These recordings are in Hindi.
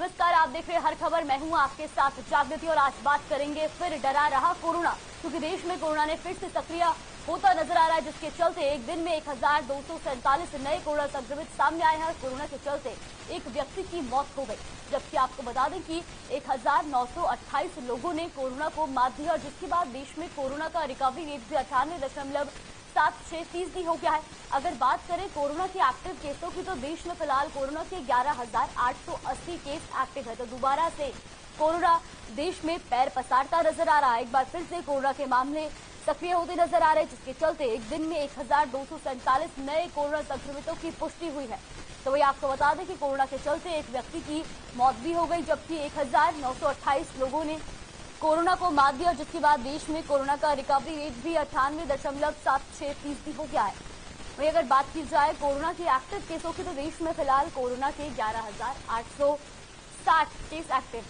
नमस्कार, आप देख रहे हैं हर खबर। मैं हूं आपके साथ जागृति और आज बात करेंगे फिर डरा रहा कोरोना, क्योंकि देश में कोरोना ने फिर से सक्रिय होता नजर आ रहा है, जिसके चलते एक दिन में 1247 नए कोरोना संक्रमित सामने आए हैं। कोरोना के चलते एक व्यक्ति की मौत हो गई, जबकि आपको बता दें कि 1928 लोगों ने कोरोना को मात दिया और जिसके बाद देश में कोरोना का रिकवरी रेट भी 98.76% हो गया है। अगर बात करें कोरोना के एक्टिव केसों की, तो देश में फिलहाल कोरोना के 11,880 केस एक्टिव है। तो दोबारा से कोरोना देश में पैर पसारता नजर आ रहा है। एक बार फिर से कोरोना के मामले सक्रिय होते नजर आ रहे हैं, जिसके चलते एक दिन में 1247 नए कोरोना संक्रमितों की पुष्टि हुई है। तो वही आपको बता दें कि कोरोना के चलते एक व्यक्ति की मौत भी हो गई, जबकि 1928 लोगों ने कोरोना को मात दिया, जिसके बाद देश में कोरोना का रिकवरी रेट भी 98.76% हो गया है। वही अगर बात की जाए कोरोना के एक्टिव केसों की, तो देश में फिलहाल कोरोना के 11,860 केस एक्टिव।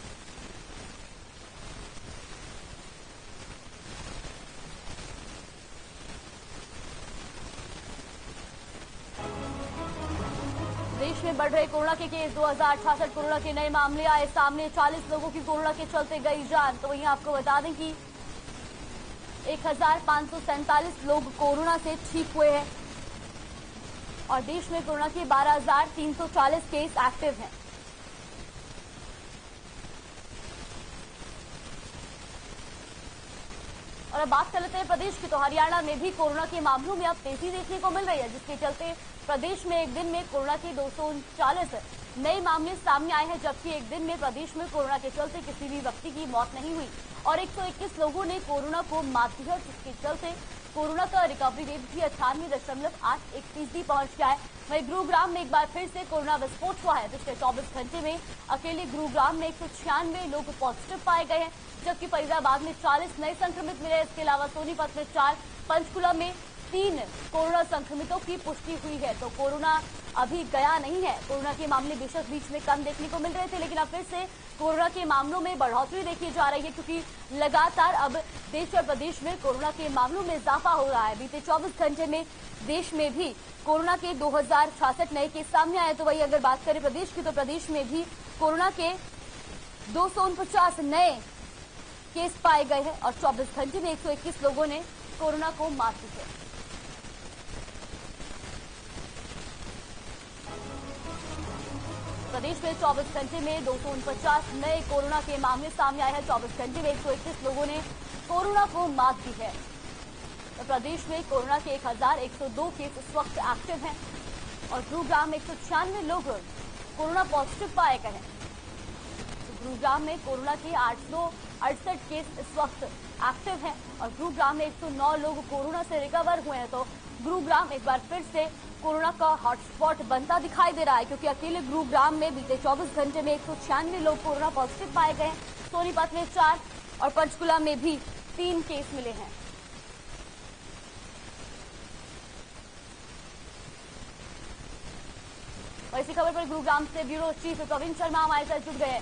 देश में बढ़ रहे कोरोना के केस, 2068 कोरोना के नए मामले आए सामने। 40 लोगों की कोरोना के चलते गई जान। तो वहीं आपको बता दें कि 1547 लोग कोरोना से ठीक हुए हैं और देश में कोरोना के 12,340 केस एक्टिव हैं। और अब बात कर लेते हैं प्रदेश की, तो हरियाणा में भी कोरोना के मामलों में अब तेजी देखने को मिल रही है, जिसके चलते प्रदेश में एक दिन में कोरोना के 239 नए मामले सामने आए हैं, जबकि एक दिन में प्रदेश में कोरोना के चलते किसी भी व्यक्ति की मौत नहीं हुई और 121 लोगों ने कोरोना को मात दिया, जिसके चलते कोरोना का रिकवरी रेट भी 98.81% पहुंच गया है। वहीं गुरुग्राम में एक बार फिर से कोरोना विस्फोट हुआ है। पिछले 24 घंटे में अकेले गुरुग्राम में 196 लोग पॉजिटिव पाए गए हैं, जबकि फरीदाबाद में 40 नए संक्रमित मिले। इसके अलावा सोनीपत में 4, पंचकुला में 3 कोरोना संक्रमितों की पुष्टि हुई है। तो कोरोना अभी गया नहीं है। कोरोना के मामले बेशक बीच में कम देखने को मिल रहे थे, लेकिन अब फिर से कोरोना के मामलों में बढ़ोतरी देखी जा रही है, क्योंकि लगातार अब देश और प्रदेश में कोरोना के मामलों में इजाफा हो रहा है। बीते 24 घंटे में देश में भी कोरोना के 2066 नए केस सामने आए। तो वही अगर बात करें प्रदेश की, तो प्रदेश में भी कोरोना के 249 नए केस पाए गए हैं और 24 घंटे में 121 लोगों ने कोरोना को मात दी है। प्रदेश में 24 घंटे में 249 नए कोरोना के मामले सामने आए हैं। 24 घंटे में 121 लोगों ने कोरोना को मात दी है। तो प्रदेश में कोरोना के 1,102 केस इस वक्त एक्टिव हैं और गुरुग्राम में 196 लोग कोरोना पॉजिटिव पाए गए हैं। तो गुरुग्राम में कोरोना के 868 केस इस वक्त एक्टिव हैं और गुरुग्राम में 109 लोग कोरोना से रिकवर हुए हैं। तो गुरुग्राम एक बार फिर से कोरोना का हॉटस्पॉट बनता दिखाई दे रहा है, क्योंकि अकेले गुरुग्राम में बीते 24 घंटे में 196 लोग कोरोना पॉजिटिव पाए गए हैं। सोनीपत में 4 और पंचकुला में भी 3 केस मिले हैं। और इसी खबर पर गुरुग्राम से ब्यूरो चीफ प्रवीण शर्मा हमारे साथ जुड़ गए।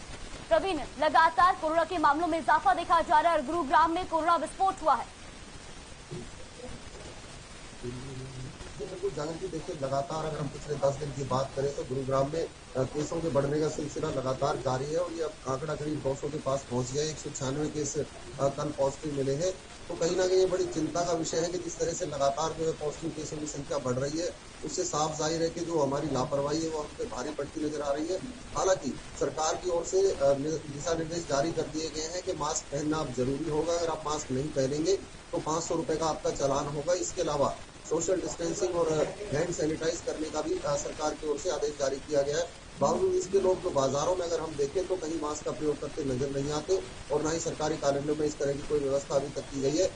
प्रवीण, लगातार कोरोना के मामलों में इजाफा देखा जा रहा है और गुरुग्राम में कोरोना विस्फोट हुआ है। जागृति, देखिए लगातार अगर हम पिछले 10 दिन की बात करें तो गुरुग्राम में केसों के बढ़ने का सिलसिला लगातार जारी है और ये आंकड़ा करीब 200 के पास पहुंच गया है। 196 केस कल पॉजिटिव मिले हैं। तो कहीं ना कहीं ये बड़ी चिंता का विषय है कि जिस तरह से लगातार जो है पॉजिटिव केसों की संख्या बढ़ रही है, उससे साफ जाहिर है कि जो हमारी लापरवाही है वो हम पे भारी पड़ती नजर आ रही है। हालांकि सरकार की ओर से दिशा निर्देश जारी कर दिए गए हैं कि मास्क पहनना अब जरूरी होगा। अगर आप मास्क नहीं पहनेंगे तो 500 रुपए का आपका चालान होगा। इसके अलावा सोशल डिस्टेंसिंग और हैंड सैनिटाइज करने का भी सरकार की ओर से आदेश जारी किया गया है। बावजूद इसके लोग जो बाजारों में अगर हम देखें तो कहीं मास्क का प्रयोग करते नजर नहीं आते और न ही सरकारी कार्यालयों में इस तरह की कोई व्यवस्था अभी तक की गई है।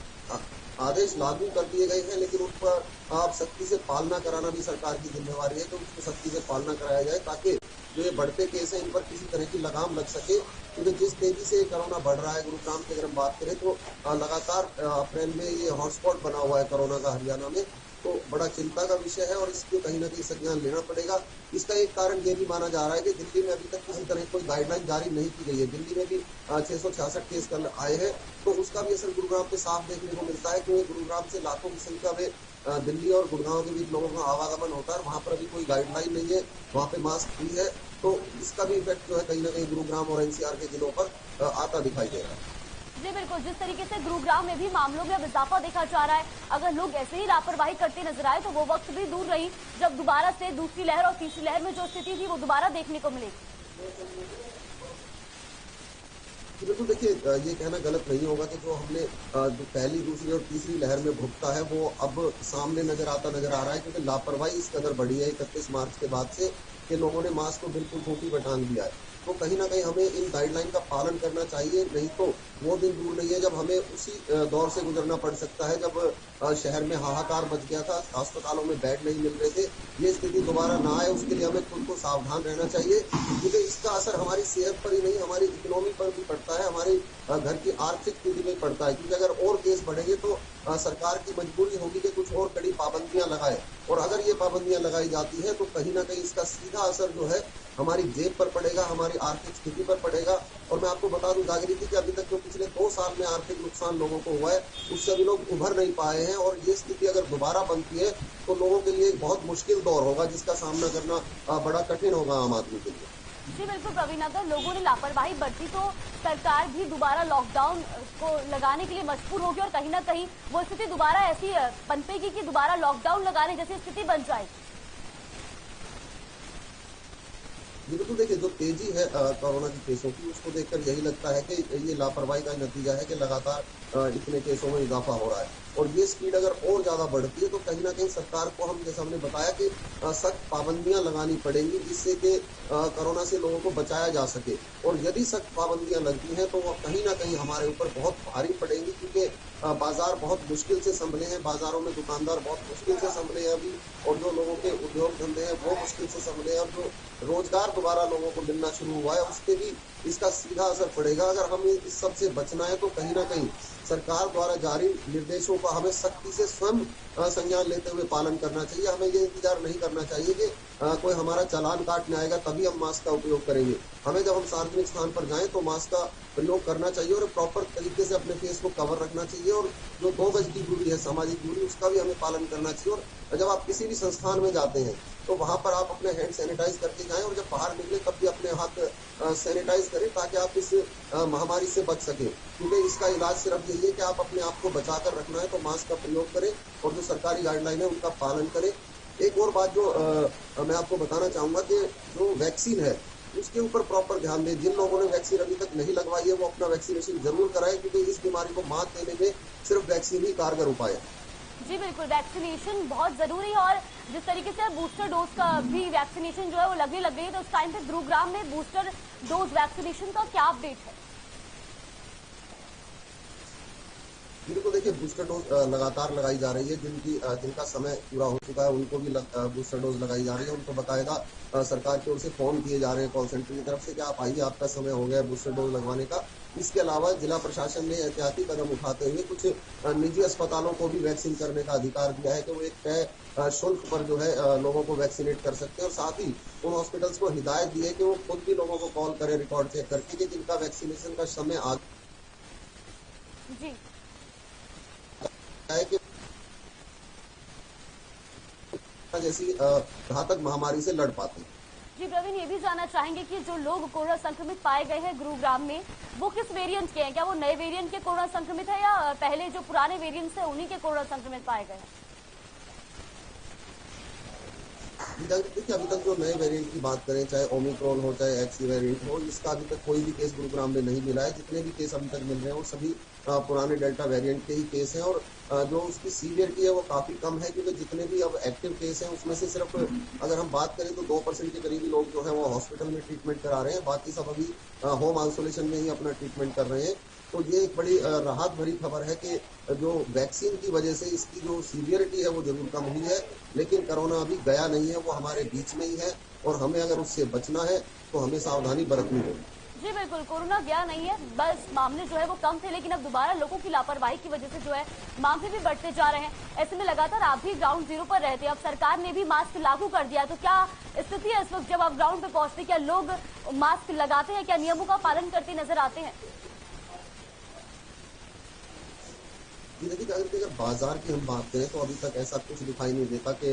आदेश लागू कर दिए गए हैं, लेकिन उन पर आप सख्ती से पालना कराना भी सरकार की जिम्मेवारी है, तो उसको सख्ती से पालना कराया जाए ताकि जो ये बढ़ते केस है इन पर किसी तरह की लगाम लग सके। क्योंकि जिस तेजी से कोरोना बढ़ रहा है गुरुग्राम की अगर हम बात करें तो लगातार अप्रैल में ये हॉटस्पॉट बना हुआ है कोरोना का हरियाणा में, तो बड़ा चिंता का विषय है और इसको कहीं ना कहीं संज्ञान लेना पड़ेगा। इसका एक कारण ये भी माना जा रहा है कि दिल्ली में अभी तक किसी तरह कोई गाइडलाइन जारी नहीं की गई है। दिल्ली में भी 666 केस कल आए हैं, तो उसका भी असर गुरुग्राम पे साफ देखने को मिलता है, क्योंकि गुरुग्राम से लाखों की संख्या में दिल्ली और गुड़गांव के बीच लोगों का आवागमन होता है। वहां पर अभी कोई गाइडलाइन नहीं है, वहां पे मास्क फ्री है तो इसका भी इफेक्ट जो है कहीं ना कहीं गुरुग्राम और एनसीआर के जिलों पर आता दिखाई दे रहा है। जी बिल्कुल, जिस तरीके से गुरुग्राम में भी मामलों में अब इजाफा देखा जा रहा है, अगर लोग ऐसे ही लापरवाही करते नजर आए तो वो वक्त भी दूर नहीं जब दोबारा से दूसरी लहर और तीसरी लहर में जो स्थिति थी वो दोबारा देखने को मिलेगी। बिल्कुल, देखिए ये कहना गलत नहीं होगा कि जो हमने जो पहली, दूसरी और तीसरी लहर में भुगता है वो अब सामने नजर आ रहा है, क्योंकि लापरवाही इस कदर बढ़ी है 31 मार्च के बाद से कि लोगों ने मास्क को बिल्कुल खूंटी पर टांग दिया है। तो कहीं ना कहीं हमें इन गाइडलाइन का पालन करना चाहिए, नहीं तो वो दिन दूर नहीं है जब हमें उसी दौर से गुजरना पड़ सकता है जब शहर में हाहाकार मच गया था, अस्पतालों में बेड नहीं मिल रहे थे। ये स्थिति दोबारा ना आए उसके लिए हमें खुद को सावधान रहना चाहिए, क्योंकि इसका असर हमारी सेहत पर ही नहीं, हमारी इकोनॉमी पर भी पड़ता है, हमारी घर की आर्थिक स्थिति में पड़ता है। क्योंकि अगर और केस बढ़ेंगे तो सरकार की मजबूरी होगी कि कुछ और कड़ी पाबंदियां लगाए, और अगर ये पाबंदियां लगाई जाती है तो कहीं ना कहीं इसका सीधा असर जो है हमारी जेब पर पड़ेगा, हमारी आर्थिक स्थिति पर पड़ेगा। और मैं आपको बता दूं जागृति कि अभी तक जो पिछले 2 साल में आर्थिक नुकसान लोगों को हुआ है उससे अभी लोग उभर नहीं पाए हैं, और ये स्थिति अगर दोबारा बनती है तो लोगों के लिए एक बहुत मुश्किल दौर होगा जिसका सामना करना बड़ा कठिन होगा आम आदमी के लिए। जी बिल्कुल प्रवीण, अगर लोगों ने लापरवाही बरती तो सरकार भी दोबारा लॉकडाउन को लगाने के लिए मजबूर होगी और कहीं ना कहीं वो स्थिति दोबारा ऐसी पनपेगी कि दोबारा लॉकडाउन लगाने जैसी स्थिति बन जाएगी। बिल्कुल, देखिए जो तेजी है कोरोना के केसों की, उसको देखकर यही लगता है कि ये लापरवाही का नतीजा है कि लगातार इतने केसों में इजाफा हो रहा है। और ये स्पीड अगर और ज्यादा बढ़ती है तो कहीं ना कहीं सरकार को, हम जैसा हमने बताया कि सख्त पाबंदियां लगानी पड़ेंगी जिससे कि कोरोना से लोगों को बचाया जा सके। और यदि सख्त पाबंदियां लगती हैं तो वो कहीं ना कहीं हमारे ऊपर बहुत भारी पड़ेंगी, क्योंकि बाजार बहुत मुश्किल से संभले हैं, बाजारों में दुकानदार बहुत मुश्किल से संभले हैं अभी, और जो लोगों के उद्योग धंधे हैं वो मुश्किल से संभले हैं, और जो रोजगार दोबारा लोगों को मिलना शुरू हुआ है उसके भी इसका सीधा असर पड़ेगा। अगर हमें इस सब से बचना है तो कहीं ना कहीं सरकार द्वारा जारी निर्देशों का हमें सख्ती से स्वयं संज्ञान लेते हुए पालन करना चाहिए। हमें ये इंतजार नहीं करना चाहिए कि कोई हमारा चालान काटने आएगा तभी हम मास्क का उपयोग करेंगे। हमें जब हम सार्वजनिक स्थान पर जाएं तो मास्क का प्रयोग करना चाहिए और प्रॉपर तरीके से अपने फेस को कवर रखना चाहिए, और जो 2 गज की दूरी है, सामाजिक दूरी, उसका भी हमें पालन करना चाहिए। और जब आप किसी भी संस्थान में जाते हैं तो वहां पर आप अपने हैंड सैनिटाइज करके जाएं, और जब बाहर निकले तब भी अपने हाथ सैनिटाइज करें ताकि आप इस महामारी से बच सके। क्योंकि इसका इलाज सिर्फ यही है कि आप अपने आप को बचा कर रखना है तो मास्क का प्रयोग करें और जो सरकारी गाइडलाइन है उनका पालन करें। एक और बात जो मैं आपको बताना चाहूंगा कि जो वैक्सीन है उसके ऊपर प्रॉपर ध्यान दें। जिन लोगों ने वैक्सीन अभी तक नहीं लगवाई है वो अपना वैक्सीनेशन जरूर कराएं, क्योंकि इस बीमारी को मात देने में सिर्फ वैक्सीन ही कारगर उपाय है। जी बिल्कुल, वैक्सीनेशन बहुत जरूरी है और जिस तरीके से बूस्टर डोज का भी वैक्सीनेशन जो है वो लगने लग गई है, तो उस टाइम पे गुरुग्राम में बूस्टर डोज वैक्सीनेशन का क्या अपडेट है? बिल्कुल, देखिए बूस्टर डोज लगातार लगाई जा रही है। जिनका समय पूरा हो चुका है उनको भी बूस्टर डोज लगाई जा रही है। उनको बाकायदा सरकार की ओर से फोन किए जा रहे हैं कॉल सेंटर की तरफ से कि आप आइए, आपका समय हो गया है बूस्टर डोज लगवाने का। इसके अलावा जिला प्रशासन ने एहतियाती कदम उठाते हुए कुछ निजी अस्पतालों को भी वैक्सीन करने का अधिकार दिया है कि वो एक तय शुल्क पर जो है लोगों को वैक्सीनेट कर सकते हैं, और साथ ही उन हॉस्पिटल्स को हिदायत दी है कि वो खुद भी लोगों को कॉल करें रिकॉर्ड चेक करके कि जिनका वैक्सीनेशन का समय आ जी है कि जैसी घातक महामारी से लड़ पाते हैं। जी प्रवीण, ये भी जानना चाहेंगे कि जो लोग कोरोना संक्रमित पाए गए हैं गुरुग्राम में वो किस वेरिएंट के हैं? क्या वो नए वेरिएंट के कोरोना संक्रमित है या पहले जो पुराने वेरिएंट्स है उन्हीं के कोरोना संक्रमित पाए गए हैं? देखिए अभी तक जो नए वेरिएंट की बात करें, चाहे ओमिक्रॉन हो चाहे एक्सी वेरिएंट हो, इसका अभी तक कोई भी केस गुरुग्राम में नहीं मिला है। जितने भी केस अभी तक मिल रहे हैं वो सभी पुराने डेल्टा वेरिएंट के ही केस हैं, और जो उसकी सीवियरिटी है वो काफी कम है, क्योंकि जितने भी अब एक्टिव केस हैं उसमें से सिर्फ अगर हम बात करें तो 2% के करीबी लोग जो है वो हॉस्पिटल में ट्रीटमेंट करा रहे हैं, बाकी सब अभी होम आइसोलेशन में ही अपना ट्रीटमेंट कर रहे हैं। तो ये एक बड़ी राहत भरी खबर है कि जो वैक्सीन की वजह से इसकी जो सीवियरिटी है वो जरूर कम हुई है, लेकिन कोरोना अभी गया नहीं है, वो हमारे बीच में ही है, और हमें अगर उससे बचना है तो हमें सावधानी बरतनी होगी। जी बिल्कुल, कोरोना गया नहीं है, बस मामले जो है वो कम थे, लेकिन अब दोबारा लोगों की लापरवाही की वजह से जो है मामले भी बढ़ते जा रहे हैं। ऐसे में लगातार आप भी ग्राउंड जीरो पर रहते हैं, अब सरकार ने भी मास्क लागू कर दिया, तो क्या स्थिति है इस वक्त जब आप ग्राउंड पे पहुंचते, क्या लोग मास्क लगाते हैं, क्या नियमों का पालन करते नजर आते हैं? देखिए अगर बाजार की हम बात करें तो अभी तक ऐसा कुछ दिखाई नहीं देता कि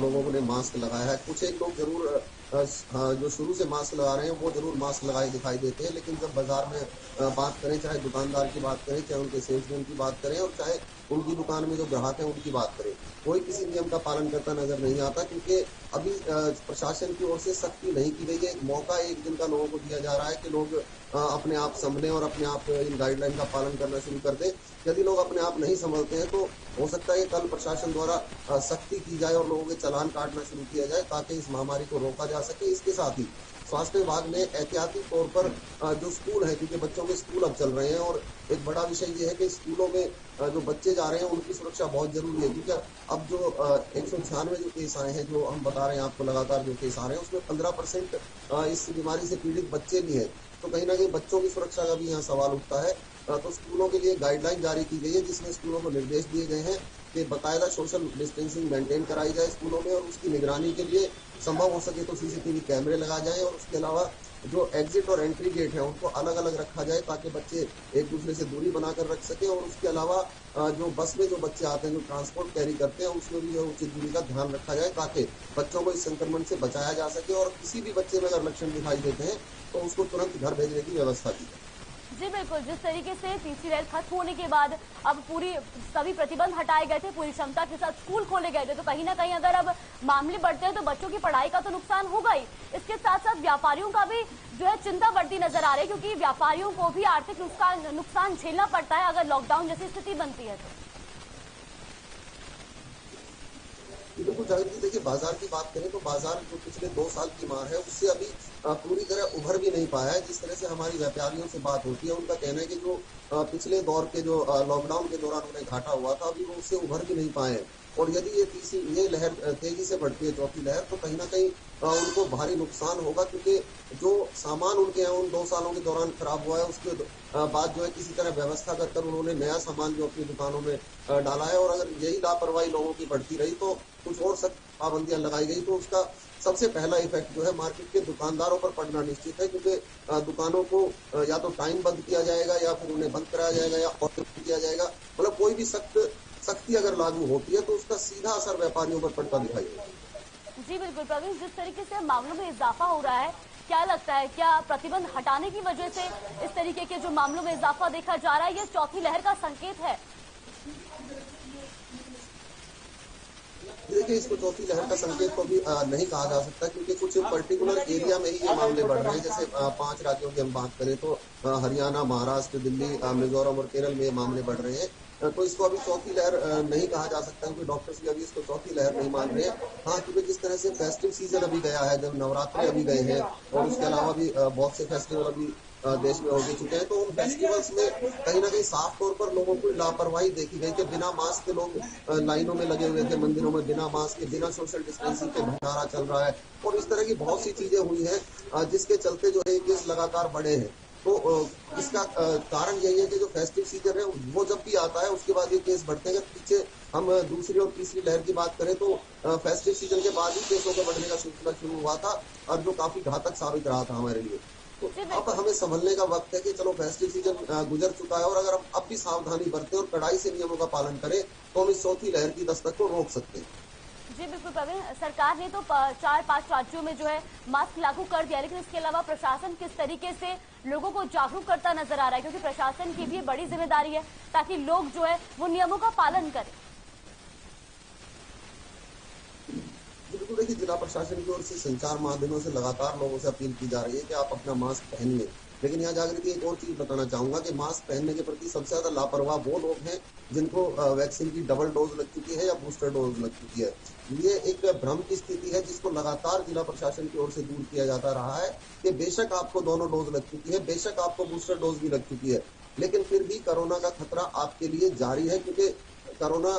लोगों ने मास्क लगाया है। कुछ एक लोग जरूर जो शुरू से मास्क लगा रहे हैं वो जरूर मास्क लगाए दिखाई देते हैं, लेकिन जब बाजार में बात करें, चाहे दुकानदार की बात करें, चाहे उनके सेल्समैन की बात करें, और चाहे उनकी दुकान में जो ग्राहक हैं उनकी बात करें, कोई किसी नियम का पालन करता नजर नहीं आता, क्योंकि अभी प्रशासन की ओर से सख्ती नहीं की गई है। एक मौका एक दिन का लोगों को दिया जा रहा है कि लोग अपने आप संभलें और अपने आप इन गाइडलाइन का पालन करना शुरू कर दें। यदि लोग अपने आप नहीं संभलते हैं तो हो सकता है कल प्रशासन द्वारा सख्ती की जाए और लोगों के चालान काटना शुरू किया जाए, ताकि इस महामारी को रोका जा सके। इसके साथ ही स्वास्थ्य विभाग ने एहतियाती तौर पर जो स्कूल है, क्योंकि बच्चों के स्कूल अब चल रहे हैं, और एक बड़ा विषय ये है कि स्कूलों में जो बच्चे जा रहे हैं उनकी सुरक्षा बहुत जरूरी है, क्योंकि अब जो 196 जो केस आए हैं, जो हम बता रहे हैं आपको लगातार जो केस आ रहे हैं, उसमें 15% इस बीमारी से पीड़ित बच्चे भी हैं। तो कहीं ना कहीं बच्चों की सुरक्षा का भी यहाँ सवाल उठता है। तो स्कूलों के लिए गाइडलाइन जारी की गई है, जिसमें स्कूलों को निर्देश दिए गए हैं कि बाकायदा सोशल डिस्टेंसिंग मेंटेन कराई जाए स्कूलों में, और उसकी निगरानी के लिए संभव हो सके तो सीसीटीवी कैमरे लगाए जाए, और उसके अलावा जो एग्जिट और एंट्री गेट है उनको अलग अलग रखा जाए, ताकि बच्चे एक दूसरे से दूरी बनाकर रख सके। और उसके अलावा जो बस में जो बच्चे आते हैं, जो ट्रांसपोर्ट कैरी करते हैं, उसमें भी जो उचित दूरी का ध्यान रखा जाए, ताकि बच्चों को इस संक्रमण से बचाया जा सके। और किसी भी बच्चे में अगर लक्षण दिखाई देते हैं तो उसको तुरंत घर भेजने की व्यवस्था की जाए। जी बिल्कुल, जिस तरीके से तीसरी लहर खत्म होने के बाद अब सभी प्रतिबंध हटाए गए थे, पूरी क्षमता के साथ स्कूल खोले गए थे, तो कहीं ना कहीं अगर अब मामले बढ़ते हैं तो बच्चों की पढ़ाई का तो नुकसान होगा ही। इसके साथ साथ व्यापारियों का भी जो है चिंता बढ़ती नजर आ रही है, क्योंकि व्यापारियों को भी आर्थिक नुकसान झेलना पड़ता है अगर लॉकडाउन जैसी स्थिति बनती है तो। बिल्कुल जागृति, देखिए बाजार की बात करें तो बाजार जो पिछले 2 साल की मार है उससे अभी पूरी तरह उभर भी नहीं पाया है। जिस तरह से हमारी व्यापारियों से बात होती है, उनका कहना है कि जो पिछले दौर के जो लॉकडाउन के दौरान उन्हें घाटा हुआ था, अभी वो उससे उभर भी नहीं पाए। और यदि ये लहर तेजी से बढ़ती है, चौथी लहर, तो कहीं ना कहीं उनको भारी नुकसान होगा, क्योंकि जो सामान उनके यहाँ उन 2 सालों के दौरान खराब हुआ है, उसके बाद जो है किसी तरह व्यवस्था कर उन्होंने नया सामान जो अपनी दुकानों में डाला है। और अगर यही लापरवाही लोगों की बढ़ती रही तो कुछ और सख्त पाबंदियां लगाई गई, तो उसका सबसे पहला इफेक्ट जो है मार्केट के दुकानदारों पर पड़ना निश्चित है, क्योंकि दुकानों को या तो टाइम बंद किया जाएगा, या फिर उन्हें बंद कराया जाएगा, या ऑर्डर किया जाएगा। मतलब कोई भी सख्ती अगर लागू होती है तो उसका सीधा असर व्यापारियों पर पड़ता दिखाई देगा। जी बिल्कुल प्रवीण, जिस तरीके से मामलों में इजाफा हो रहा है, क्या लगता है क्या प्रतिबंध हटाने की वजह से इस तरीके के जो मामलों में इजाफा देखा जा रहा है, ये चौथी लहर का संकेत है? देखिए, इसको चौथी लहर का संकेत तो भी नहीं कहा जा सकता, क्योंकि कुछ पर्टिकुलर एरिया में ही ये मामले बढ़ रहे हैं। जैसे 5 राज्यों की हम बात करें तो हरियाणा, महाराष्ट्र, दिल्ली, मिजोरम और केरल में ये मामले बढ़ रहे हैं। तो इसको अभी चौथी लहर नहीं कहा जा सकता, क्योंकि डॉक्टर्स भी अभी इसको चौथी लहर नहीं मान रहे हैं। हाँ, क्योंकि जिस तरह से फेस्टिव सीजन अभी गया है, जब नवरात्रि अभी गए हैं, और उसके अलावा भी बहुत से फेस्टिवल अभी देश में हो भी चुके हैं, तो उन फेस्टिवल्स में कहीं ना कहीं साफ तौर पर लोगों की लापरवाही देखी गई कि बिना मास्क के लोग लाइनों में लगे हुए थे, मंदिरों में बिना मास्क के, बिना सोशल डिस्टेंसिंग के भंडारा चल रहा है, और इस तरह की बहुत सी चीजें हुई हैं जिसके चलते जो है केस लगातार बढ़े हैं। तो इसका कारण यही है कि जो फेस्टिव सीजन है वो जब भी आता है उसके बाद ये केस बढ़ते हैं। पीछे हम दूसरी और तीसरी लहर की बात करें तो फेस्टिव सीजन के बाद ही केसों के बढ़ने का सिलसिला शुरू हुआ था, और जो काफी घातक साबित रहा था हमारे लिए। तो अब हमें संभलने का वक्त है कि चलो फेस्टिव सीजन गुजर चुका है, और अगर हम अब भी सावधानी बरतें और कड़ाई से नियमों का पालन करें तो हम इस चौथी लहर की दस्तक को रोक सकते हैं। जी बिल्कुल प्रवीण, सरकार ने तो 4-5 राज्यों में जो है मास्क लागू कर दिया, लेकिन इसके अलावा प्रशासन किस तरीके से लोगों को जागरूक करता नजर आ रहा है, क्योंकि प्रशासन की भी बड़ी जिम्मेदारी है ताकि लोग जो है वो नियमों का पालन करें। बिल्कुल, देखिए जिला प्रशासन की ओर से संचार माध्यमों से लगातार लोगों से अपील की जा रही है कि आप अपना मास्क पहनिए। लेकिन यहाँ जागृति एक और चीज बताना चाहूंगा कि मास्क पहनने के प्रति सबसे ज्यादा लापरवाह वो लोग हैं जिनको वैक्सीन की डबल डोज लग चुकी है या बूस्टर डोज लग चुकी है। ये एक भ्रम की स्थिति है जिसको लगातार जिला प्रशासन की ओर से दूर किया जाता रहा है कि बेशक आपको दोनों डोज लग चुकी है, बेशक आपको बूस्टर डोज भी लग चुकी है, लेकिन फिर भी कोरोना का खतरा आपके लिए जारी है, क्योंकि कोरोना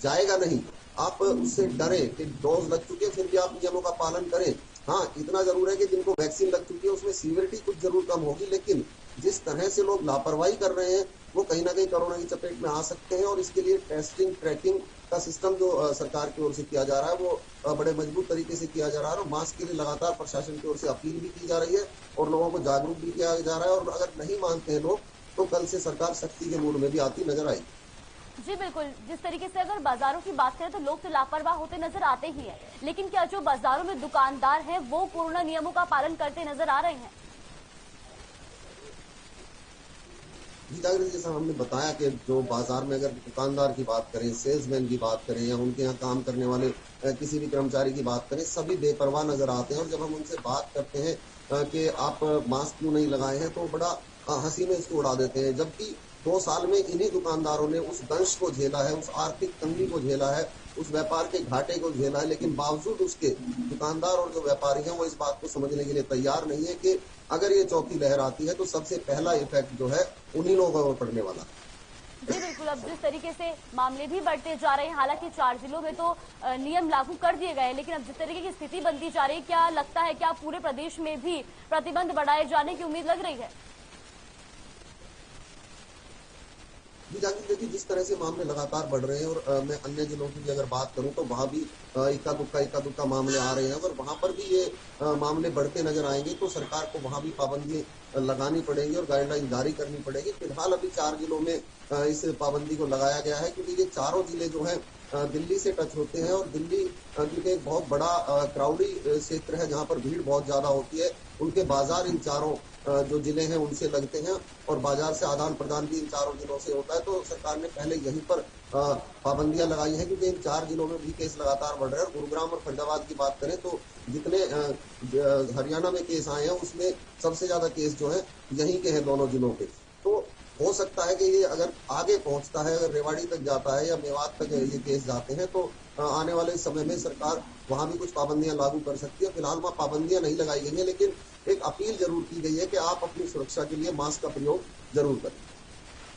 जाएगा नहीं। आप उससे डरे कि डोज लग चुकी है फिर भी आप नियमों का पालन करें। हाँ, इतना जरूर है कि जिनको वैक्सीन लग चुकी है उसमें सीवियरिटी कुछ जरूर कम होगी, लेकिन जिस तरह से लोग लापरवाही कर रहे हैं वो कहीं ना कहीं कोरोना की चपेट में आ सकते हैं। और इसके लिए टेस्टिंग ट्रैकिंग का सिस्टम जो सरकार की ओर से किया जा रहा है वो बड़े मजबूत तरीके से किया जा रहा है, और मास्क के लिए लगातार प्रशासन की ओर से अपील भी की जा रही है और लोगों को जागरूक भी किया जा रहा है। और अगर नहीं मानते हैं लोग तो कल से सरकार सख्ती के मूड में भी आती नजर आएगी। जी बिल्कुल, जिस तरीके से अगर बाजारों की बात करें तो लोग तो लापरवाह होते नजर आते ही हैं, लेकिन क्या जो बाजारों में दुकानदार हैं वो कोरोना नियमों का पालन करते नजर आ रहे हैं? जी जागृति, जैसा हमने बताया कि जो बाजार में अगर दुकानदार की बात करें, सेल्समैन की बात करें या उनके यहाँ काम करने वाले किसी भी कर्मचारी की बात करें, सभी बेपरवाह नजर आते हैं। और जब हम उनसे बात करते हैं कि आप मास्क क्यों नहीं लगाए हैं, तो बड़ा हंसी में इसको उड़ा देते हैं। जबकि 2 साल में इन्हीं दुकानदारों ने उस दंश को झेला है, उस आर्थिक तंगी को झेला है, उस व्यापार के घाटे को झेला है, लेकिन बावजूद उसके दुकानदार और जो व्यापारी हैं वो इस बात को समझने के लिए तैयार नहीं है कि अगर ये चौथी लहर आती है तो सबसे पहला इफेक्ट जो है उन्हीं लोगों पर पड़ने वाला है। जी बिल्कुल, अब जिस तरीके से मामले भी बढ़ते जा रहे हैं, हालांकि 4 जिलों में तो नियम लागू कर दिए गए हैं, लेकिन अब जिस तरीके की स्थिति बनती जा रही है, क्या लगता है क्या पूरे प्रदेश में भी प्रतिबंध बढ़ाए जाने की उम्मीद लग रही है? जी जाकिर, देखिए जिस तरह से मामले लगातार बढ़ रहे हैं और मैं अन्य जिलों की भी अगर बात करूं तो वहां भी इक्का दुक्का मामले आ रहे हैं। अगर वहां पर भी ये मामले बढ़ते नजर आएंगे तो सरकार को वहां भी पाबंदी लगानी पड़ेगी और गाइडलाइन जारी करनी पड़ेगी। फिलहाल अभी 4 जिलों में इस पाबंदी को लगाया गया है, क्योंकि ये चारों जिले जो हैं दिल्ली से टच होते हैं और दिल्ली क्योंकि एक बहुत बड़ा क्राउडी क्षेत्र है जहां पर भीड़ बहुत ज्यादा होती है। उनके बाजार इन चारों जो जिले हैं उनसे लगते हैं और बाजार से आदान प्रदान भी इन चारों जिलों से होता है। तो सरकार ने पहले यहीं पर पाबंदियां लगाई हैं, क्योंकि इन 4 जिलों में भी केस लगातार बढ़ रहे हैं। और गुरुग्राम और फरीदाबाद की बात करें तो जितने हरियाणा में केस आए हैं उसमें सबसे ज्यादा केस जो है यहीं के हैं, दोनों जिलों के। तो हो सकता है कि ये अगर आगे पहुंचता है, अगर रेवाड़ी तक जाता है या मेवात तक ये केस जाते हैं तो आने वाले समय में सरकार वहां भी कुछ पाबंदियां लागू कर सकती है। फिलहाल वहां पाबंदियां नहीं लगाई गई है, लेकिन एक अपील जरूर की गई है कि आप अपनी सुरक्षा के लिए मास्क का प्रयोग जरूर करें।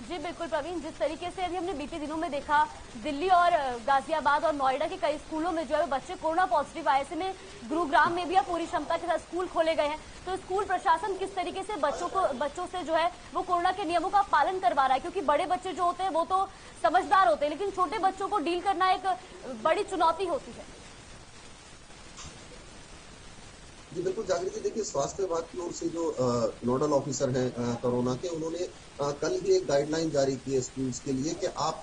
जी बिल्कुल प्रवीण, जिस तरीके से अभी हमने बीते दिनों में देखा दिल्ली और गाजियाबाद और नोएडा के कई स्कूलों में जो है बच्चे कोरोना पॉजिटिव आए, ऐसे में गुरुग्राम में भी अब पूरी क्षमता के साथ स्कूल खोले गए हैं। तो स्कूल प्रशासन किस तरीके से बच्चों से जो है वो कोरोना के नियमों का पालन करवा रहा है, क्योंकि बड़े बच्चे जो होते हैं वो तो समझदार होते हैं, लेकिन छोटे बच्चों को डील करना एक बड़ी चुनौती होती है। जी बिल्कुल जागृति, देखिए स्वास्थ्य विभाग की ओर से जो नोडल ऑफिसर हैं कोरोना के, उन्होंने कल ही एक गाइडलाइन जारी की है स्कूल्स के लिए कि आप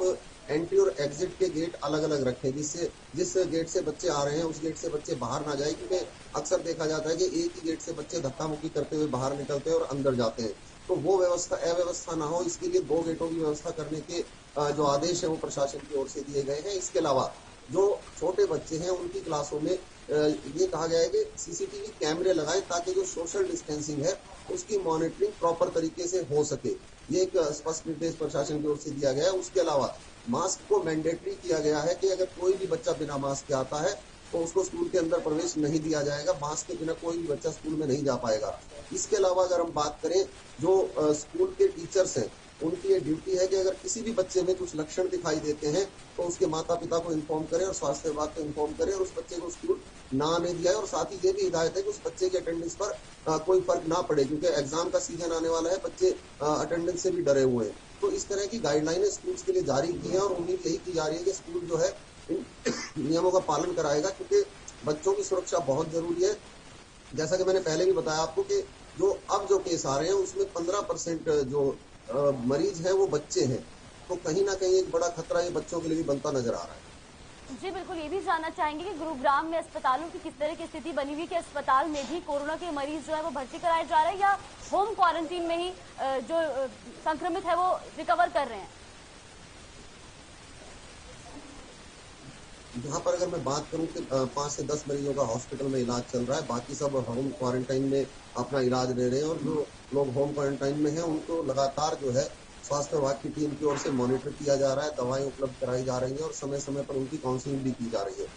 एंट्री और एग्जिट के गेट अलग अलग रखें, जिससे जिस गेट से बच्चे आ रहे हैं उस गेट से बच्चे बाहर ना जाए। क्योंकि अक्सर देखा जाता है कि एक ही गेट से बच्चे धक्का मुक्की करते हुए बाहर निकलते हैं और अंदर जाते हैं। तो वो अव्यवस्था ना हो, इसके लिए 2 गेटों की व्यवस्था करने के जो आदेश है वो प्रशासन की ओर से दिए गए हैं। इसके अलावा जो छोटे बच्चे हैं उनकी क्लासों में ये कहा गया है कि सीसीटीवी कैमरे लगाएं, ताकि जो सोशल डिस्टेंसिंग है उसकी मॉनिटरिंग प्रॉपर तरीके से हो सके। ये एक स्पष्ट निर्देश प्रशासन की ओर से दिया गया है। उसके अलावा मास्क को मैंडेटरी किया गया है कि अगर कोई भी बच्चा बिना मास्क के आता है तो उसको स्कूल के अंदर प्रवेश नहीं दिया जाएगा। मास्क के बिना कोई भी बच्चा स्कूल में नहीं जा पाएगा। इसके अलावा अगर हम बात करें जो स्कूल के टीचर्स हैं, उनकी ये ड्यूटी है कि अगर किसी भी बच्चे में कुछ लक्षण दिखाई देते हैं तो उसके माता पिता को इन्फॉर्म करें और स्वास्थ्य विभाग को इन्फॉर्म करें और उस बच्चे को स्कूल ना आने दिया है। और साथ ही ये भी हिदायत है कि उस बच्चे के अटेंडेंस पर कोई फर्क ना पड़े, क्योंकि एग्जाम का सीजन आने वाला है, बच्चे अटेंडेंस से भी डरे हुए हैं। तो इस तरह की गाइडलाइनें स्कूल के लिए जारी की है और उम्मीद यही की जा रही है कि स्कूल जो है इन नियमों का पालन कराएगा, क्योंकि बच्चों की सुरक्षा बहुत जरूरी है। जैसा कि मैंने पहले भी बताया आपको कि जो केस आ रहे हैं उसमें 15% जो मरीज है वो बच्चे हैं। तो कहीं ना कहीं एक बड़ा खतरा ये बच्चों के लिए भी बनता नजर आ रहा है। जी बिल्कुल, ये भी जानना चाहेंगे कि गुरुग्राम में अस्पतालों की किस तरह की स्थिति बनी हुई, कि अस्पताल में भी कोरोना के मरीज जो है वो भर्ती कराए जा रहे हैं या होम क्वारंटीन में ही जो संक्रमित है वो रिकवर कर रहे हैं? यहाँ पर अगर मैं बात करूं कि 5 से 10 मरीजों का हॉस्पिटल में इलाज चल रहा है, बाकी सब होम क्वारंटाइन में अपना इलाज ले रहे हैं। और जो लोग होम क्वारंटाइन में हैं उनको लगातार जो है स्वास्थ्य विभाग की टीम की ओर से मॉनिटर किया जा रहा है, दवाएं उपलब्ध कराई जा रही हैं और समय समय पर उनकी काउंसलिंग भी की जा रही है।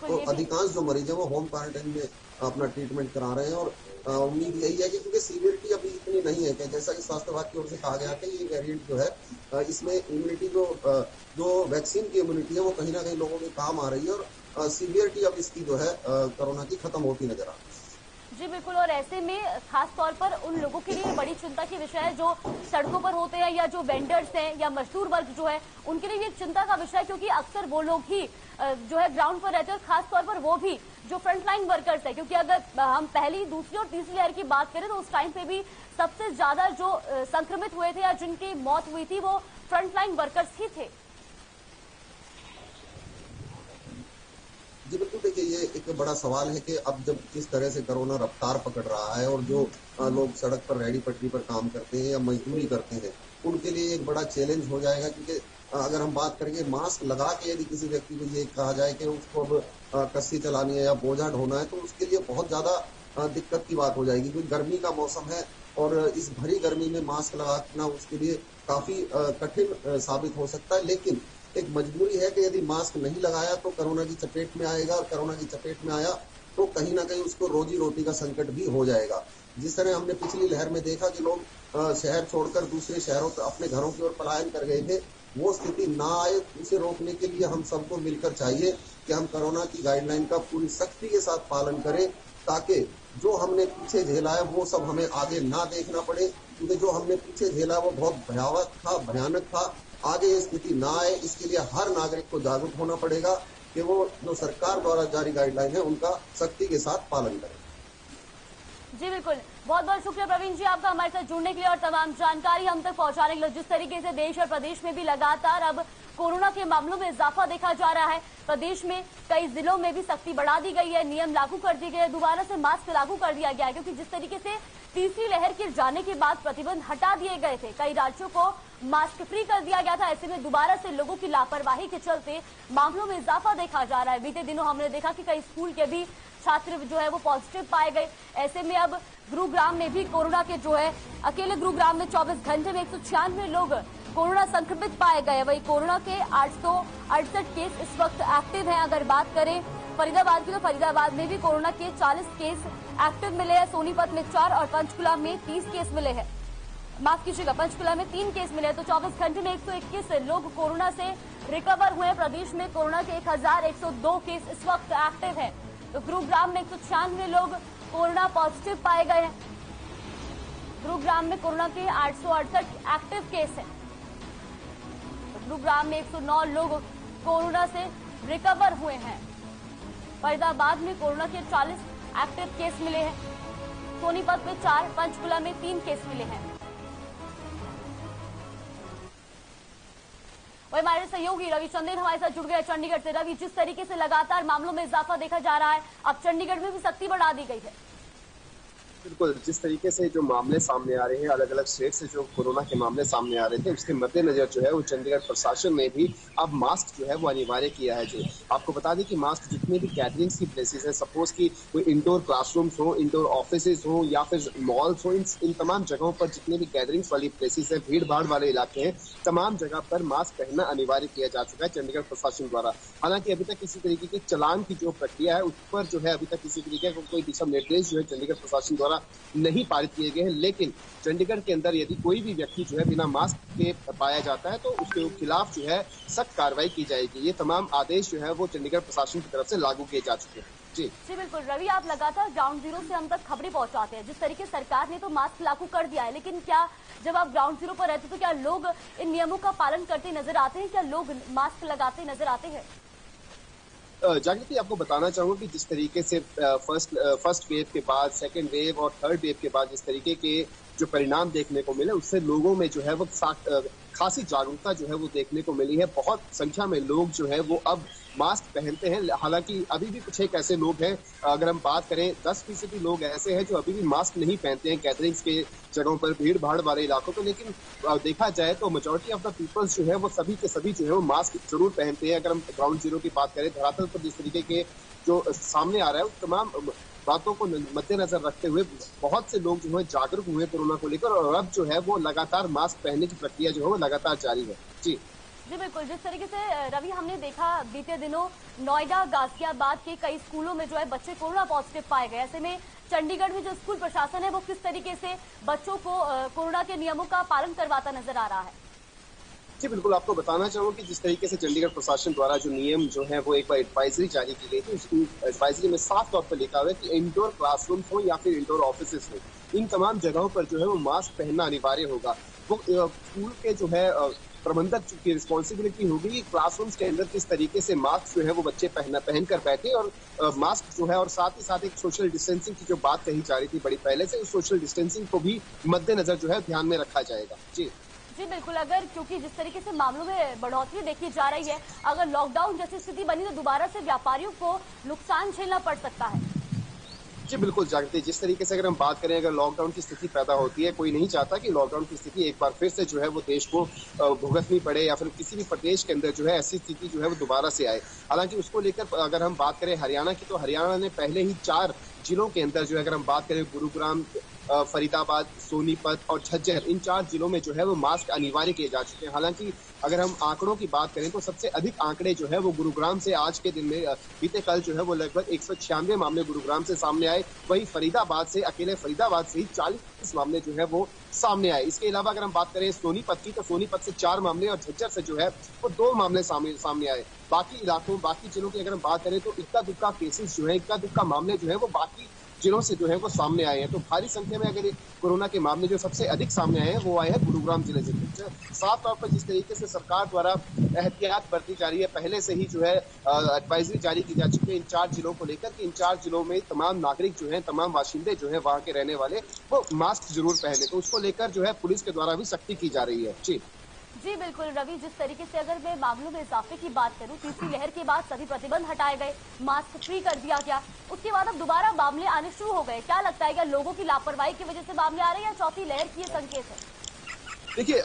तो अधिकांश जो मरीज है वो होम क्वारंटाइन में अपना ट्रीटमेंट करा रहे हैं। और उम्मीद यही है कि क्योंकि सीवियरिटी अभी इतनी नहीं है कि जैसा कि स्वास्थ्य विभाग की ओर से कहा गया था, ये वेरिएंट जो है इसमें इम्यूनिटी जो वैक्सीन की इम्यूनिटी है वो कहीं ना कहीं लोगों के काम आ रही है और सीवियरिटी अब इसकी जो है कोरोना की खत्म होती नजर आ रही है। जी बिल्कुल, और ऐसे में खास तौर पर उन लोगों के लिए बड़ी चिंता की विषय है जो सड़कों पर होते हैं या जो वेंडर्स हैं या मजदूर वर्ग जो है, उनके लिए भी एक चिंता का विषय है, क्योंकि अक्सर वो लोग ही जो है ग्राउंड पर रहते हैं, और खास तौर पर वो भी जो फ्रंटलाइन वर्कर्स है, क्योंकि अगर हम पहली, दूसरी और तीसरी लहर की बात करें तो उस टाइम पे भी सबसे ज्यादा जो संक्रमित हुए थे या जिनकी मौत हुई थी वो फ्रंटलाइन वर्कर्स ही थे। जी बिल्कुल, देखिए ये एक बड़ा सवाल है कि अब जब किस तरह से कोरोना रफ्तार पकड़ रहा है और जो लोग सड़क पर रेहड़ी पटरी पर काम करते हैं या मजदूरी करते हैं, उनके लिए एक बड़ा चैलेंज हो जाएगा, क्योंकि अगर हम बात करेंगे मास्क लगा के यदि किसी व्यक्ति को ये कहा जाए कि उसको अब कस्सी चलानी है या बोझा ढोना है, तो उसके लिए बहुत ज्यादा दिक्कत की बात हो जाएगी, क्योंकि गर्मी का मौसम है और इस भरी गर्मी में मास्क लगाना उसके लिए काफी कठिन साबित हो सकता है। लेकिन एक मजबूरी है कि यदि मास्क नहीं लगाया तो कोरोना की चपेट में आएगा, और कोरोना की चपेट में आया तो कहीं ना कहीं उसको रोजी रोटी का संकट भी हो जाएगा। जिस तरह हमने पिछली लहर में देखा कि लोग शहर छोड़कर दूसरे शहरों अपने घरों की ओर पलायन कर गए थे, वो स्थिति ना आए, उसे रोकने के लिए हम सबको मिलकर चाहिए कि हम कोरोना की गाइडलाइन का पूरी सख्ती के साथ पालन करें, ताकि जो हमने पीछे झेला है वो सब हमें आगे ना देखना पड़े, क्योंकि जो हमने पीछे झेला वो बहुत भयावह था, भयानक था। आगे ये स्थिति ना आए, इसके लिए हर नागरिक को जागरूक होना पड़ेगा कि वो जो सरकार द्वारा जारी गाइडलाइन है उनका सख्ती के साथ पालन करें। जी बिल्कुल, बहुत बहुत शुक्रिया प्रवीण जी आपका हमारे साथ जुड़ने के लिए और तमाम जानकारी हम तक पहुंचाने के लिए। जिस तरीके से देश और प्रदेश में भी लगातार अब कोरोना के मामलों में इजाफा देखा जा रहा है, प्रदेश में कई जिलों में भी सख्ती बढ़ा दी गई है, नियम लागू कर दिए गए, दोबारा से मास्क लागू कर दिया गया है, क्योंकि जिस तरीके से तीसरी लहर के जाने के बाद प्रतिबंध हटा दिए गए थे, कई राज्यों को मास्क फ्री कर दिया गया था, ऐसे में दोबारा से लोगों की लापरवाही के चलते मामलों में इजाफा देखा जा रहा है। बीते दिनों हमने देखा कि कई स्कूल के भी छात्र जो है वो पॉजिटिव पाए गए। ऐसे में अब गुरुग्राम में भी कोरोना के जो है अकेले गुरुग्राम में 24 घंटे में 196 लोग कोरोना संक्रमित पाए गए। वही कोरोना के 868 केस इस वक्त एक्टिव हैं। अगर बात करें फरीदाबाद की, तो फरीदाबाद में भी कोरोना के 40 केस एक्टिव मिले हैं, सोनीपत में 4 और पंचकुला में 30 केस मिले हैं। माफ कीजिएगा, पंचकुला में 3 केस मिले, तो 24 घंटे में 121 लोग कोरोना से रिकवर हुए। प्रदेश में कोरोना के 1102 केस इस वक्त एक्टिव है। तो गुरुग्राम में 196 लोग कोरोना पॉजिटिव पाए गए हैं। गुरुग्राम में कोरोना के 868 एक्टिव केस हैं। तो गुरुग्राम में 109 लोग कोरोना से रिकवर हुए हैं। फरीदाबाद में कोरोना के 40 एक्टिव केस मिले हैं, सोनीपत में 4, पंचकुला में 3 केस मिले हैं। वही हमारे सहयोगी रवि चंदेल हमारे साथ जुड़ गए चंडीगढ़ से। रवि, जिस तरीके से लगातार मामलों में इजाफा देखा जा रहा है, अब चंडीगढ़ में भी सख्ती बढ़ा दी गई है। बिल्कुल, जिस तरीके से जो मामले सामने आ रहे हैं, अलग अलग स्टेट से जो कोरोना के मामले सामने आ रहे थे, उसके मद्देनजर जो है वो चंडीगढ़ प्रशासन ने भी अब मास्क जो है वो अनिवार्य किया है। जो आपको बता दें कि मास्क जितने भी गैदरिंग्स की प्लेसेस हैं, सपोज कि कोई इंडोर क्लासरूम्स हो, इंडोर ऑफिसेज हो या फिर मॉल्स हो, इन तमाम जगहों पर जितने भी गैदरिंग्स वाली प्लेसेस है, भीड़ भाड़ वाले इलाके हैं, तमाम जगह पर मास्क पहनना अनिवार्य किया जा चुका है चंडीगढ़ प्रशासन द्वारा। हालांकि अभी तक किसी तरीके के चालान की जो प्रक्रिया है उस पर जो है अभी तक किसी तरीके का कोई दिशा निर्देश जो है चंडीगढ़ प्रशासन द्वारा नहीं पारित किए गए हैं। लेकिन चंडीगढ़ के अंदर यदि कोई भी व्यक्ति जो है बिना मास्क के पाया जाता है तो उसके खिलाफ जो है सख्त कार्रवाई की जाएगी। ये तमाम आदेश जो है वो चंडीगढ़ प्रशासन की तरफ से लागू किए जा चुके हैं। जी बिल्कुल रवि, आप लगातार ग्राउंड जीरो से हम तक खबरें पहुंचाते हैं। जिस तरीके सरकार ने तो मास्क लागू कर दिया है, लेकिन क्या जब आप ग्राउंड जीरो पर रहते तो क्या लोग इन नियमों का पालन करते नजर आते हैं? क्या लोग मास्क लगाते नजर आते हैं? जागृति, आपको बताना चाहूंगा कि जिस तरीके से फर्स्ट वेव के बाद सेकंड वेव और थर्ड वेव के बाद जिस तरीके के जो परिणाम देखने को मिले, उससे लोगों में जो है वो खासी जागरूकता जो है वो देखने को मिली है। बहुत संख्या में लोग जो है वो अब मास्क पहनते हैं। हालांकि अभी भी कुछ एक ऐसे लोग हैं, अगर हम बात करें 10% लोग ऐसे हैं जो अभी भी मास्क नहीं पहनते हैं गैदरिंग्स के जगहों पर, भीड़ भाड़ वाले इलाकों पर। लेकिन देखा जाए तो मेजॉरिटी ऑफ द पीपल्स जो है वो सभी के सभी जो है वो मास्क जरूर पहनते हैं। अगर हम ग्राउंड जीरो की बात करें, धरातल पर जिस तरीके के जो सामने आ रहा है उस तमाम बातों को मद्देनजर रखते हुए बहुत से लोग जो है जागरूक हुए कोरोना को लेकर, और अब जो है वो लगातार मास्क पहनने की प्रक्रिया जो है वो लगातार जारी है। जी बिल्कुल, जिस तरीके से रवि हमने देखा बीते दिनों नोएडा, गाजियाबाद के कई स्कूलों में जो है बच्चे कोरोना पॉजिटिव पाए गए। ऐसे में चंडीगढ़ में जो स्कूल प्रशासन है वो किस तरीके से बच्चों को कोरोना के नियमों का पालन करवाता नजर आ रहा है? जी बिल्कुल, आपको बताना चाहूँगा कि जिस तरीके से चंडीगढ़ प्रशासन द्वारा जो नियम जो है वो एक बार एडवाइजरी जारी की गई थी, उस एडवाइजरी में साफ तौर पर लिखा हुआ है कि इंडोर क्लासरूम्स हो या फिर इंडोर ऑफिसेस हो, इन तमाम जगहों पर जो है वो मास्क पहनना अनिवार्य होगा। वो स्कूल के जो है प्रबंधक की रिस्पॉन्सिबिलिटी होगी कि क्लासरूम्स के अंदर किस तरीके से मास्क जो है वो बच्चे पहन कर बैठे और मास्क जो है और साथ ही साथ एक सोशल डिस्टेंसिंग की जो बात कही जा रही थी बड़ी पहले से, उस सोशल डिस्टेंसिंग को भी मद्देनजर जो है ध्यान में रखा जाएगा। जी जी बिल्कुल, अगर क्योंकि जिस तरीके से मामलों में बढ़ोतरी देखी जा रही है, अगर लॉकडाउन जैसी स्थिति बनी तो दोबारा से व्यापारियों को नुकसान झेलना पड़ सकता है। जी बिल्कुल जागृति, जिस तरीके से अगर हम बात करें, अगर लॉकडाउन की स्थिति पैदा होती है, कोई नहीं चाहता कि लॉकडाउन की स्थिति एक बार फिर से जो है वो देश को भुगतनी पड़े या फिर किसी भी प्रदेश के अंदर जो है ऐसी स्थिति जो है वो दोबारा से आए। हालांकि उसको लेकर अगर हम बात करें हरियाणा की, तो हरियाणा ने पहले ही 4 जिलों के अंदर जो है, अगर हम बात करें गुरुग्राम, फरीदाबाद, सोनीपत और झज्जर, इन 4 जिलों में जो है वो मास्क अनिवार्य किए जा चुके हैं। हालांकि अगर हम आंकड़ों की बात करें तो सबसे अधिक आंकड़े जो है वो गुरुग्राम से आज के दिन में बीते कल जो है वो लगभग 196 मामले गुरुग्राम से सामने आए। वहीं फरीदाबाद से, अकेले फरीदाबाद से ही 40 मामले जो है वो सामने आए। इसके अलावा अगर हम बात करें सोनीपत की, तो सोनीपत से 4 मामले और झज्जर से जो है वो 2 मामले सामने आए। बाकी इलाकों, बाकी जिलों की अगर हम बात करें तो इक्का दुक्का केसेस जो है, इक्का दुक्का मामले जो है वो बाकी जिलों से जो है वो सामने आए हैं। तो भारी संख्या में अगर कोरोना के मामले जो सबसे अधिक सामने आए हैं वो आए हैं गुरुग्राम जिले से। साफ तौर पर जिस तरीके से सरकार द्वारा एहतियात बरती जा रही है, पहले से ही जो है एडवाइजरी जारी की जा चुकी है इन 4 जिलों को लेकर कि इन 4 जिलों में तमाम नागरिक जो है, तमाम बाशिंदे जो है वहां के रहने वाले, वो मास्क जरूर पहने। तो उसको लेकर जो है पुलिस के द्वारा भी सख्ती की जा रही है। जी बिल्कुल रवि, जिस तरीके से अगर मैं मामलों में इजाफे की बात करूं, तीसरी लहर के बाद सभी प्रतिबंध हटाए गए, मास्क फ्री कर दिया गया, उसके बाद अब दोबारा मामले आने शुरू हो गए। क्या लगता है, क्या लोगों की लापरवाही की वजह से मामले आ रहे हैं या चौथी लहर की ये संकेत है? देखिए,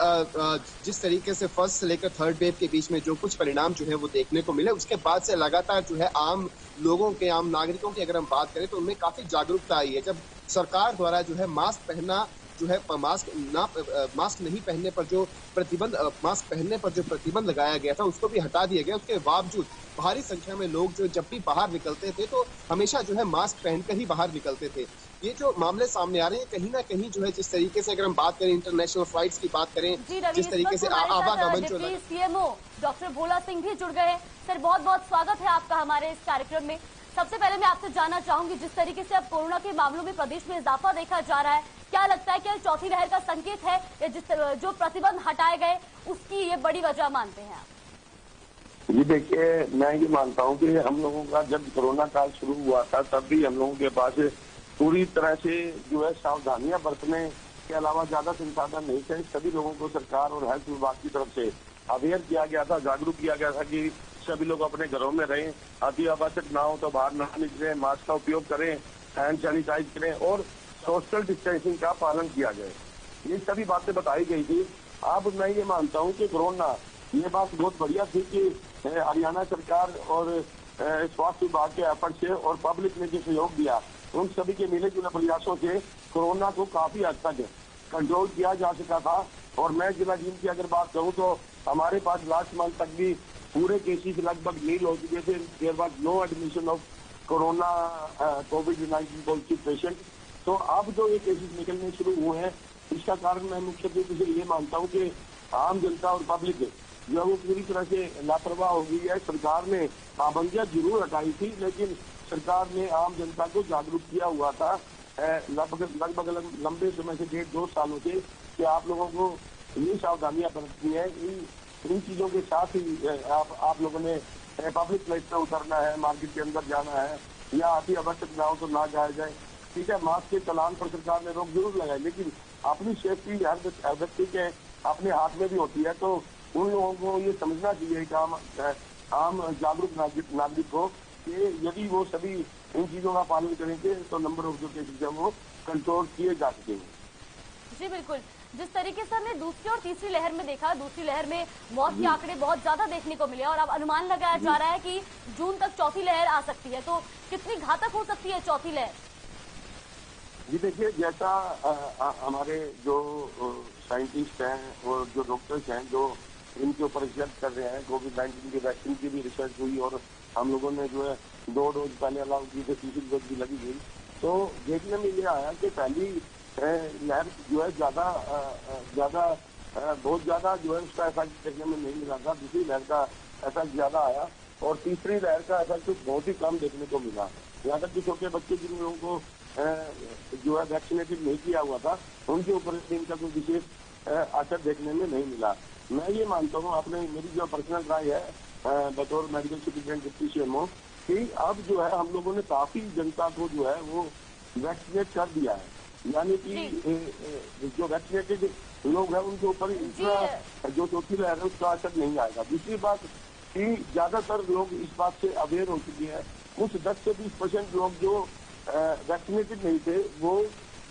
जिस तरीके से फर्स्ट से लेकर थर्ड वेव के बीच में जो कुछ परिणाम जो है वो देखने को मिले, उसके बाद से लगातार जो है आम लोगों के, आम नागरिकों की अगर हम बात करें तो उनमें काफी जागरूकता आई है। जब सरकार द्वारा जो है मास्क पहनना जो है, मास्क नहीं पहनने पर जो प्रतिबंध, मास्क पहनने पर जो प्रतिबंध लगाया गया था उसको भी हटा दिया गया। उसके बावजूद भारी संख्या में लोग जो जब भी बाहर निकलते थे तो हमेशा जो है मास्क पहनकर ही बाहर निकलते थे। ये जो मामले सामने आ रहे हैं, कहीं ना कहीं जो है, जिस तरीके से अगर हम बात करें इंटरनेशनल फ्लाइट्स की बात करें, जिस तरीके से आवागमन जो सीएमओ डॉक्टर भोला सिंह भी जुड़ गए हैं। सर, बहुत बहुत स्वागत है आपका हमारे इस कार्यक्रम में। सबसे पहले मैं आपसे जानना चाहूंगी, जिस तरीके से अब कोरोना के मामलों में प्रदेश में इजाफा देखा जा रहा है, क्या लगता है कि चौथी लहर का संकेत है या जो प्रतिबंध हटाए गए उसकी ये बड़ी वजह मानते हैं आप? जी देखिए, मैं ये मानता हूँ कि हम लोगों का जब कोरोना काल शुरू हुआ था तब भी हम लोगों के पास पूरी तरह से जो है सावधानियां बरतने के अलावा ज्यादा संसाधन नहीं थे। सभी लोगों को सरकार और हेल्थ विभाग की तरफ से अवेयर किया गया था, जागरूक किया गया था कि सभी लोग अपने घरों में रहें, अति आवश्यक ना हो तो बाहर ना निकलें, मास्क का उपयोग करें, हैंड सैनिटाइज करें और सोशल डिस्टेंसिंग का पालन किया जाए। ये सभी बातें बताई गई थी। अब मैं ये मानता हूँ कि कोरोना, ये बात बहुत बढ़िया थी कि हरियाणा सरकार और स्वास्थ्य विभाग के एफर्ट से और पब्लिक ने जो सहयोग दिया, उन सभी के मिले जुले प्रयासों से कोरोना को काफी हद तक कंट्रोल किया जा सका था। और मैं जिला जींद की अगर बात करूँ तो हमारे पास लास्ट मंथ तक भी पूरे केसेस लगभग नील हो चुके थे। There was no admission of corona कोविड-19 पॉजिटिव पेशेंट। तो अब जो ये केसेस निकलने शुरू हुए हैं, इसका कारण मैं मुख्य रूप से ये मानता हूँ कि आम जनता और पब्लिक जो है वो पूरी तरह से लापरवाह हो गई है। सरकार ने पाबंदियां जरूर हटाई थी, लेकिन सरकार ने आम जनता को जागरूक किया हुआ था लगभग लंबे समय से 1.5-2 सालों से कि आप लोगों को ये सावधानियां बरतनी है। इन चीजों के साथ ही आप लोगों ने पब्लिक प्लेस पे उतरना है, मार्केट के अंदर जाना है या अति आवश्यक ना हो तो ना जाया जाए। ठीक है, मास्क के चलान पर सरकार ने रोक जरूर लगाई, लेकिन अपनी सेफ्टी हर व्यक्ति के अपने हाथ में भी होती है। तो उन लोगों को ये समझना चाहिए कि आम जागरूक नागरिक को कि यदि वो सभी इन चीजों का पालन करेंगे तो नंबर ऑफ जो केसेस है वो कंट्रोल किए जा सकेंगे। जी बिल्कुल, जिस तरीके से हमने दूसरी और तीसरी लहर में देखा, दूसरी लहर में मौत के आंकड़े बहुत ज्यादा देखने को मिले और अब अनुमान लगाया जा रहा है कि जून तक चौथी लहर आ सकती है। तो कितनी घातक हो सकती है चौथी लहर? जी देखिए, जैसा हमारे जो साइंटिस्ट हैं और जो डॉक्टर्स हैं जो इनके ऊपर रिसर्च कर रहे हैं, कोविड-19 की वैक्सीन की भी रिसर्च हुई और हम लोगों ने जो है 2 डोज पहले अलाउ की थी, तीसरी डोज भी लगी गई। तो देखने में ये आया कि पहली लहर जो है ज्यादा बहुत ज्यादा जो है उसका इफेक्ट देखने में नहीं मिला था। दूसरी लहर का इफेक्ट ज्यादा आया और तीसरी लहर का इफेक्ट तो बहुत ही कम देखने को मिला। यहाँ तक कि छोटे बच्चे जिन लोगों को जो है वैक्सीनेटेड नहीं किया हुआ था उनके ऊपर इनका कोई विशेष असर देखने में नहीं मिला। मैं ये मानता हूँ, आपने मेरी जो पर्सनल राय है बतौर मेडिकल सुपरिटेंडेंट डिप्टी सीएमओ कि अब जो है हम लोगों ने काफी जनता को जो है वो वैक्सीनेट कर दिया है, यानी कि जो वैक्सीनेटेड लोग हैं उनके ऊपर इतना जो चौथी लहर है उसका असर नहीं आएगा। दूसरी बात कि ज्यादातर लोग इस बात से अवेयर हो चुके हैं। कुछ 10 से 20% लोग जो वैक्सीनेटेड नहीं थे वो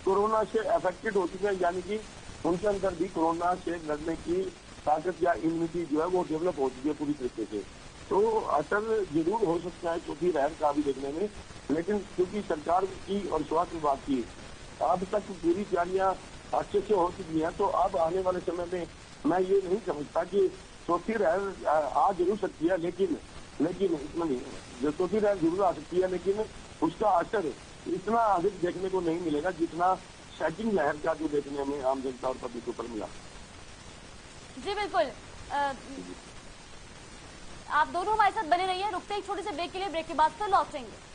कोरोना से अफेक्टेड हो चुके हैं, यानी कि उनके अंदर भी कोरोना से लड़ने की ताकत या इम्यूनिटी जो है वो डेवलप हो चुकी है पूरी तरीके से। तो असर जरूर हो सकता है चौथी लहर का भी देखने में, लेकिन क्योंकि सरकार की और स्वास्थ्य विभाग की अब तक पूरी तैयारियां अच्छे से हो चुकी हैं, तो अब आने वाले समय में मैं ये नहीं समझता कि चौथी लहर आ जरूर सकती है, लेकिन इतना नहीं, जो चौथी लहर जरूर आ सकती है लेकिन उसका असर इतना अधिक देखने को नहीं मिलेगा जितना सेकंड लहर का जो देखने में आम जनता और पब्लिक ऊपर मिला। जी बिल्कुल, आप दोनों हमारे साथ बने रहिए। रुकते एक छोटे से ब्रेक के लिए, ब्रेक के बाद फिर लौटेंगे।